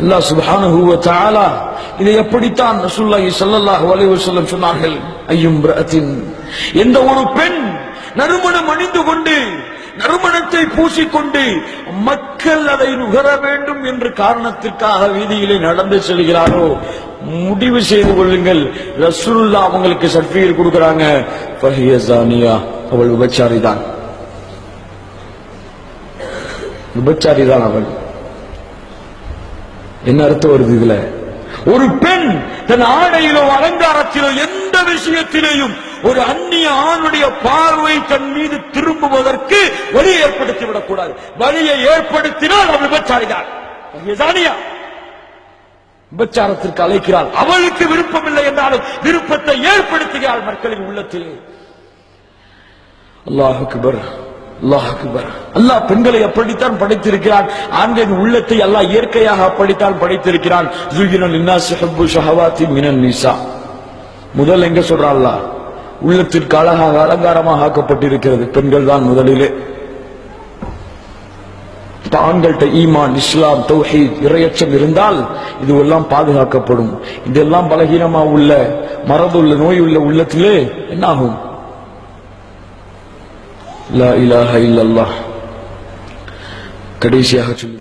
அல்லாஹ் சுப்ஹானஹு வ தஆலா இதை எப்படித்தான் ரசூலுல்லாஹி ஸல்லல்லாஹு அலைஹி வஸல்லம் சொன்னார்கள், ஐயும்ரஅத்தின், எந்த ஒரு பெண் நறுமணம் அணிந்து கொண்டு நறுமணத்தை பூசிக்கொண்டு மக்கள் அதை நுகர வேண்டும் என்ற காரணத்திற்காக வீதியிலே நடந்து செல்கிறாரோ, முடிவு செய்து கொள்ளுங்கள், ரசூலுல்லாஹ் அவங்களுக்கு சர்டிபிகேட் கொடுக்கறாங்க, ஃபஹிய ஜானியா, அவள் விபச்சாரிதான், விபச்சாரிதான் அவள். என்ன அர்த்தம் வருது இதுல? ஒரு பெண் தன் ஆடையிலோ அலங்காரத்திலோ எந்த விஷயத்திலேயும் ஒரு அந்நிய ஆணுடைய பார்வை தன் மீது திரும்புவதற்கு வழியை ஏற்படுத்தி விடக்கூடாது. வழியை ஏற்படுத்தினால் அவள் விபச்சாரிதான், விபச்சாரத்திற்கு அழைக்கிறாள். அவளுக்கு விருப்பம் இல்லை என்றாலும் விருப்பத்தை ஏற்படுத்துகிறாள் மக்களின் உள்ளத்தில். அல்லாஹ் அக்பர், அல்லாஹ் அக்பர். அல்லாஹ் பெண்களை அப்படித்தான் படைத்திருக்கிறான். ஆண்களின் உள்ளத்தை அல்லாஹ் இயற்கையாக அப்படித்தான் படைத்திருக்கிறான். ஸுய்யின லின்னாஸி ஹுப்பு ஷஹவாத்தி மினன் நிஸா. முதல் எங்க சொல்றான் அல்லாஹ்? உள்ளத்திற்கு அழகாக அலங்காரமாக ஆக்கப்பட்டிருக்கிறது பெண்கள் தான் முதலிலே. ஆண்கள்ட்ட ஈமான், இஸ்லாம், தௌஹீத், இறையச்சம் இருந்தால் இதுவெல்லாம் பாதுகாக்கப்படும். இதெல்லாம் பலகீனமா உள்ள, மரபுள்ள, நோய் உள்ள உள்ளத்திலே என்ன ஆகும்? லா இலாஹ இல்லல்லாஹ். கடைசியாக சொல்லு.